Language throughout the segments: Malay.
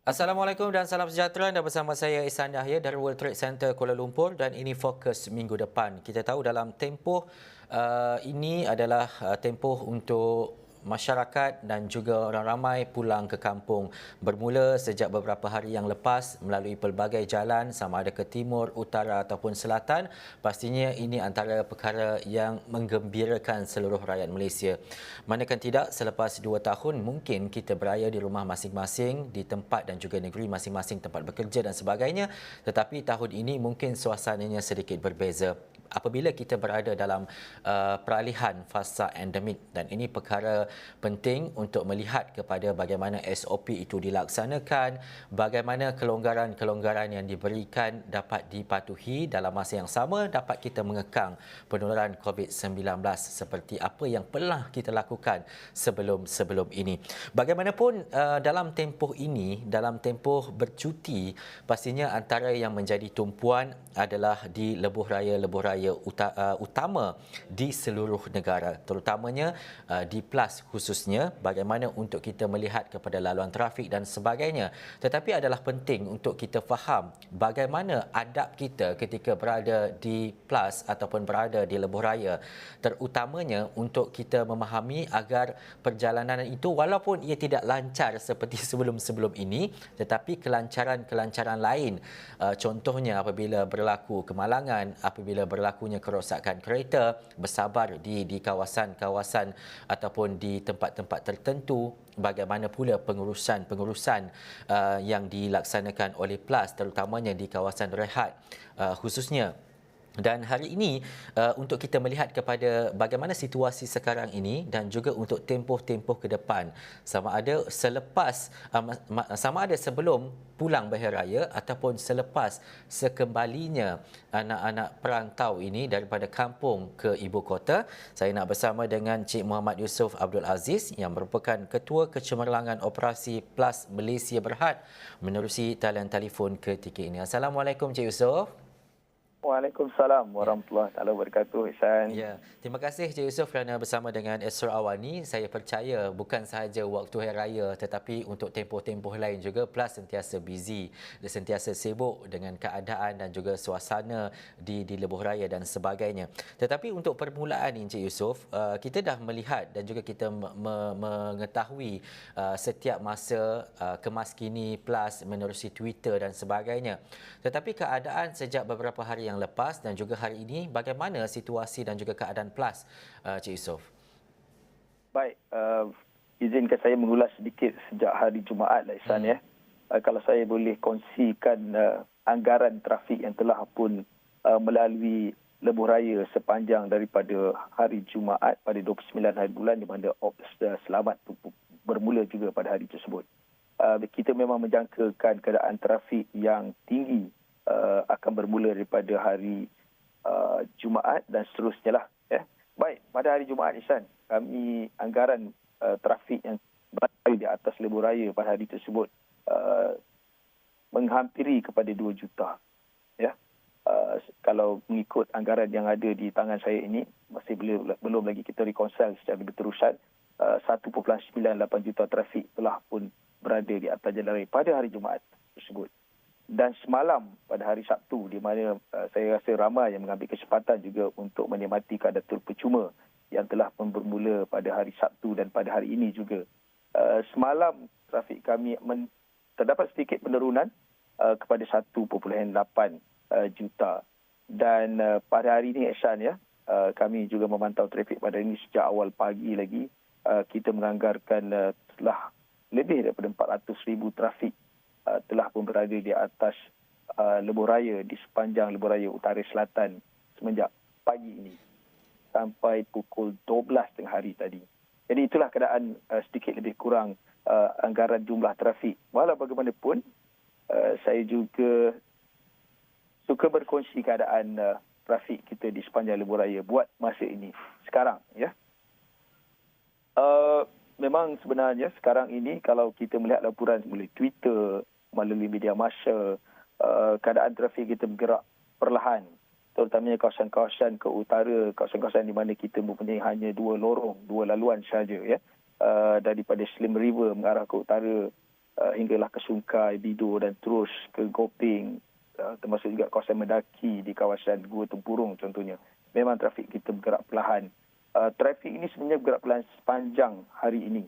Assalamualaikum dan salam sejahtera. Anda bersama saya Ihsan Yahya dari World Trade Center Kuala Lumpur dan ini fokus minggu depan. Kita tahu dalam tempoh ini adalah tempoh untuk masyarakat dan juga orang ramai pulang ke kampung. Bermula sejak beberapa hari yang lepas melalui pelbagai jalan sama ada ke timur, utara ataupun selatan. Pastinya ini antara perkara yang menggembirakan seluruh rakyat Malaysia. Manakala tidak, selepas 2 tahun mungkin kita beraya di rumah masing-masing, di tempat dan juga negeri masing-masing tempat bekerja dan sebagainya. Tetapi tahun ini mungkin suasananya sedikit berbeza apabila kita berada dalam peralihan fasa endemik, dan ini perkara penting untuk melihat kepada bagaimana SOP itu dilaksanakan, bagaimana kelonggaran-kelonggaran yang diberikan dapat dipatuhi, dalam masa yang sama dapat kita mengekang penularan COVID-19 seperti apa yang pernah kita lakukan sebelum ini. Bagaimanapun dalam tempoh ini, dalam tempoh bercuti, pastinya antara yang menjadi tumpuan adalah di lebuh raya utama di seluruh negara, terutamanya di PLAS khususnya, bagaimana untuk kita melihat kepada laluan trafik dan sebagainya. Tetapi adalah penting untuk kita faham bagaimana adab kita ketika berada di PLAS ataupun berada di lebuh raya, terutamanya untuk kita memahami agar perjalanan itu walaupun ia tidak lancar seperti sebelum-sebelum ini, tetapi kelancaran-kelancaran lain, contohnya apabila berlaku kemalangan, apabila berlakunya kerosakan kereta, bersabar di kawasan-kawasan ataupun di tempat-tempat tertentu. Bagaimana pula pengurusan yang dilaksanakan oleh PLAS terutamanya di kawasan rehat khususnya. Dan hari ini untuk kita melihat kepada bagaimana situasi sekarang ini dan juga untuk tempoh-tempoh ke depan, sama ada sebelum pulang Bahir Raya ataupun selepas sekembalinya anak-anak perantau ini daripada kampung ke ibu kota. Saya nak bersama dengan Cik Muhammad Yusof Abdul Aziz yang merupakan Ketua Kecemerlangan Operasi PLAS Malaysia Berhad menerusi talian telefon ketika ini. Assalamualaikum Cik Yusof. Waalaikumsalam warahmatullahi taala wabarakatuh, Ihsan. Ya, terima kasih Cik Yusof kerana bersama dengan Esra Awani. Saya percaya bukan sahaja waktu Hari Raya tetapi untuk tempoh-tempoh lain juga PLAS sentiasa busy, sentiasa sibuk dengan keadaan dan juga suasana di lebuh raya dan sebagainya. Tetapi untuk permulaan ini Cik Yusof, kita dah melihat dan juga kita mengetahui setiap masa kemas kini PLAS menerusi Twitter dan sebagainya. Tetapi keadaan sejak beberapa hari yang lepas dan juga hari ini, bagaimana situasi dan juga keadaan PLAS, Cik Yusof? Baik, izinkan saya mengulas sedikit sejak hari Jumaat lah, Ihsan, ya. Kalau saya boleh kongsikan anggaran trafik yang telah pun melalui lebuh raya sepanjang daripada hari Jumaat pada 29 hari bulan, di mana Ops Selamat bermula juga pada hari tersebut. Kita memang menjangkakan keadaan trafik yang tinggi akan bermula daripada hari Jumaat dan seterusnya lah. Ya. Baik, pada hari Jumaat, Ihsan, kami anggaran trafik yang berada di atas lebuh raya pada hari tersebut menghampiri kepada 2 juta. Ya. Kalau mengikut anggaran yang ada di tangan saya ini, masih belum lagi kita reconcile secara berterusan, 1.98 juta trafik telah pun berada di atas jalan raya pada hari Jumaat tersebut. Dan semalam pada hari Sabtu, di mana saya rasa ramai yang mengambil kesempatan juga untuk menikmati Qadatul Percuma yang telah pun bermula pada hari Sabtu dan pada hari ini juga. Semalam trafik kami terdapat sedikit penurunan kepada 1.8 juta. Dan pada hari ini, Ihsan, ya, kami juga memantau trafik pada ini sejak awal pagi lagi. Kita menganggarkan telah lebih daripada 400,000 trafik telah pun berada di atas lebuh raya di sepanjang lebuh raya utara selatan semenjak pagi ini sampai pukul 12 tengah hari tadi. Jadi itulah keadaan sedikit lebih kurang anggaran jumlah trafik. Walau bagaimanapun, saya juga suka berkongsi keadaan trafik kita di sepanjang lebuh raya buat masa ini sekarang, ya. Memang sebenarnya sekarang ini kalau kita melihat laporan melalui Twitter, melalui media massa, keadaan trafik kita bergerak perlahan, terutamanya kawasan-kawasan ke utara, kawasan-kawasan di mana kita mempunyai hanya 2 lorong, 2 laluan sahaja, ya, daripada Slim River mengarah ke utara hinggalah ke Sungai, Bido dan terus ke Gopeng, termasuk juga kawasan Mendaki di kawasan Gua Tempurung contohnya. Memang trafik kita bergerak perlahan. Trafik ini sebenarnya bergerak perlahan sepanjang hari ini.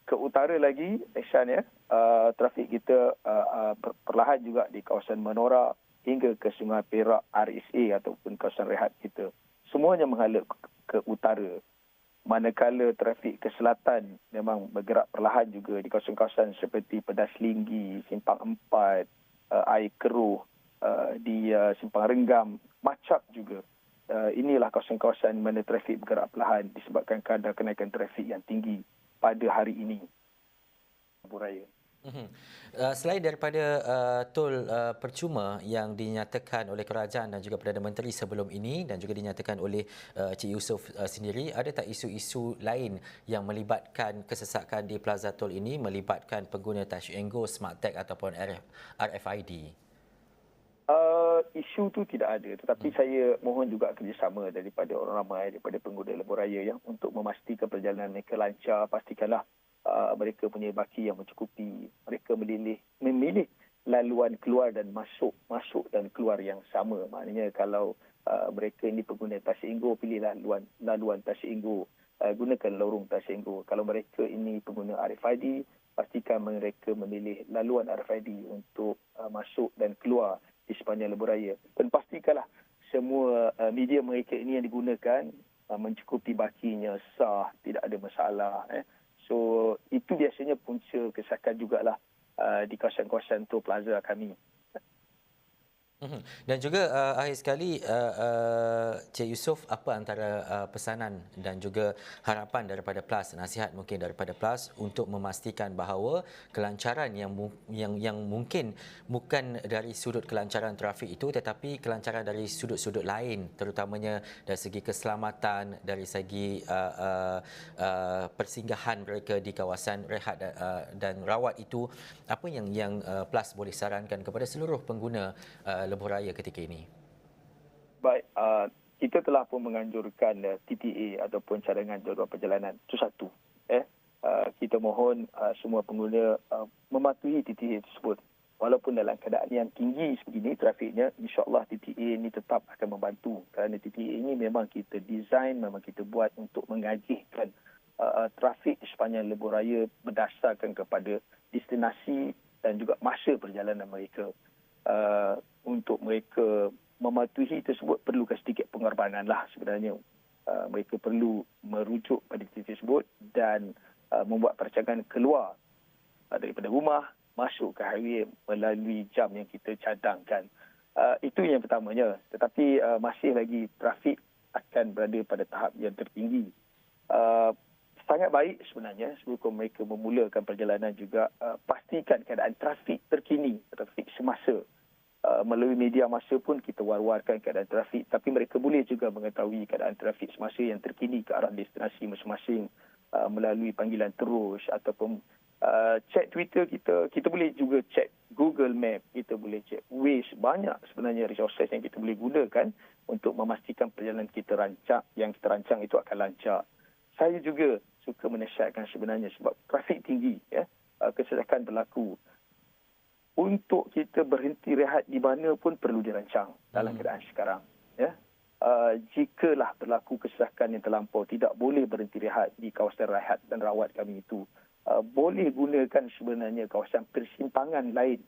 Ke utara lagi, Ihsan ya, trafik kita perlahan juga di kawasan Menora hingga ke Sungai Perak RSA ataupun kawasan rehat kita. Semuanya menghala ke utara. Manakala trafik ke selatan memang bergerak perlahan juga di kawasan-kawasan seperti Pedas Linggi, Simpang Empat, Air Keruh, di Simpang Renggam, Macap juga. Inilah kawasan-kawasan mana trafik bergerak perlahan disebabkan kadar kenaikan trafik yang tinggi pada hari ini. Raya. Selain daripada tol percuma yang dinyatakan oleh kerajaan dan juga Perdana Menteri sebelum ini dan juga dinyatakan oleh Cik Yusof sendiri, ada tak isu-isu lain yang melibatkan kesesakan di Plaza Tol ini, melibatkan pengguna Touch 'n Go, Smart Tag ataupun RFID? Isu tu tidak ada, tetapi saya mohon juga kerjasama daripada orang ramai, daripada pengguna lebuh raya yang untuk memastikan perjalanan mereka lancar. Pastikanlah mereka punya baki yang mencukupi. Mereka memilih laluan keluar dan masuk dan keluar yang sama. Maknanya kalau mereka ini pengguna Touch 'n Go, pilihlah laluan Touch 'n Go. Gunakan lorong Touch 'n Go. Kalau mereka ini pengguna RFID, pastikan mereka memilih laluan RFID untuk masuk dan keluar di sepanjang lebuh raya. Dan pastikanlah semua media mereka ini yang digunakan mencukupi bakinya, sah, tidak ada masalah. So itu biasanya punca kesesakan jugalah di kawasan-kawasan Toll Plaza kami. Dan juga akhir sekali, Cik Yusof, apa antara pesanan dan juga harapan daripada PLAS, nasihat mungkin daripada PLAS untuk memastikan bahawa kelancaran yang mungkin bukan dari sudut kelancaran trafik itu tetapi kelancaran dari sudut-sudut lain, terutamanya dari segi keselamatan, dari segi persinggahan mereka di kawasan rehat dan rawat itu, apa yang PLAS boleh sarankan kepada seluruh pengguna lebuh raya ketika ini? Baik, kita telah pun menganjurkan TTA ataupun cadangan jadual perjalanan. Itu satu. Kita mohon semua pengguna mematuhi TTA tersebut. Walaupun dalam keadaan yang tinggi sebegini trafiknya, insya-Allah TTA ini tetap akan membantu. Kerana TTA ini memang kita design, memang kita buat untuk mengagihkan trafik di sepanjang lebuh raya berdasarkan kepada destinasi dan juga masa perjalanan mereka. Untuk mereka mematuhi tersebut perlukan sedikit pengorbanan lah sebenarnya. Mereka perlu merujuk pada titik tersebut dan membuat perancangan keluar daripada rumah, masuk ke highway melalui jam yang kita cadangkan. Itu yang pertamanya. Tetapi masih lagi trafik akan berada pada tahap yang tertinggi. Sangat baik sebenarnya sebelum mereka memulakan perjalanan juga pastikan keadaan trafik terkini, trafik semasa. Melalui media masa pun kita war-warkan keadaan trafik, tapi mereka boleh juga mengetahui keadaan trafik semasa yang terkini ke arah destinasi masing-masing melalui panggilan terus ataupun cek Twitter kita boleh juga cek Google Map, kita boleh cek Waze. Banyak sebenarnya resources yang kita boleh gunakan untuk memastikan perjalanan kita kita rancang itu akan lancar. Saya juga suka menasihatkan sebenarnya sebab trafik tinggi, kesesakan berlaku. Untuk kita berhenti rehat di mana pun perlu dirancang dalam keadaan sekarang. Jikalah berlaku kesesakan yang terlampau, tidak boleh berhenti rehat di kawasan rehat dan rawat kami itu. Boleh gunakan sebenarnya kawasan persimpangan lain.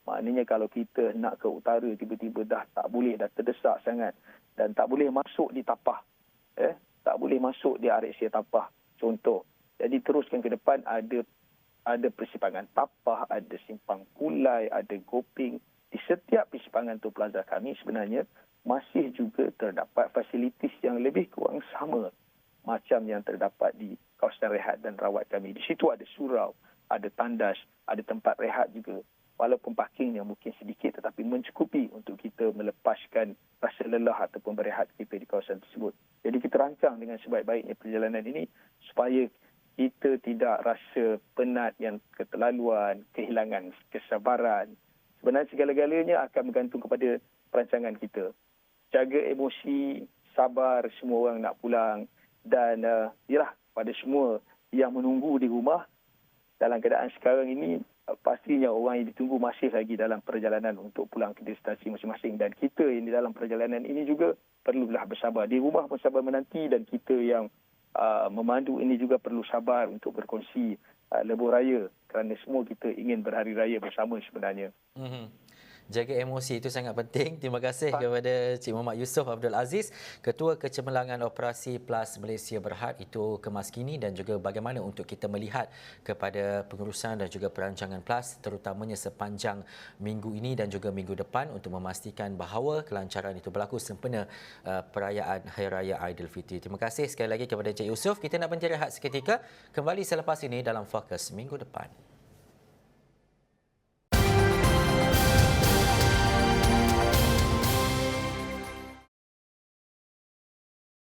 Maknanya kalau kita nak ke utara, tiba-tiba dah tak boleh, dah terdesak sangat dan tak boleh masuk di Tapah. Tak boleh masuk di RSA Tapah. Contoh. Jadi teruskan ke depan ada persimpangan Tapah, ada Simpang Kulai, ada Gopeng. Di setiap persimpangan Toll Plaza kami sebenarnya masih juga terdapat fasilitis yang lebih kurang sama macam yang terdapat di kawasan rehat dan rawat kami. Di situ ada surau, ada tandas, ada tempat rehat juga. Walaupun parkingnya mungkin sedikit tetapi mencukupi untuk kita melepaskan rasa lelah ataupun berehat kita di kawasan tersebut. Jadi kita rancang dengan sebaik-baiknya perjalanan ini supaya kita tidak rasa penat yang keterlaluan, kehilangan kesabaran. Sebenarnya segala-galanya akan bergantung kepada perancangan kita. Jaga emosi, sabar, semua orang nak pulang. Dan pada semua yang menunggu di rumah, dalam keadaan sekarang ini pastinya orang yang ditunggu masih lagi dalam perjalanan untuk pulang ke destinasi masing-masing, dan kita yang di dalam perjalanan ini juga perlulah bersabar. Di rumah pun sabar menanti, dan kita yang memandu ini juga perlu sabar untuk berkongsi lebuh raya, kerana semua kita ingin berhari raya bersama sebenarnya. Jaga emosi itu sangat penting. Terima kasih kepada Cik Muhammad Yusof Abdul Aziz, Ketua Kecemerlangan Operasi PLAS Malaysia Berhad. Itu kemas kini dan juga bagaimana untuk kita melihat kepada pengurusan dan juga perancangan PLAS terutamanya sepanjang minggu ini dan juga minggu depan untuk memastikan bahawa kelancaran itu berlaku sempena perayaan Hari Raya Aidilfitri. Terima kasih sekali lagi kepada Cik Yusof. Kita nak berhenti rehat seketika, kembali selepas ini dalam Fokus minggu depan.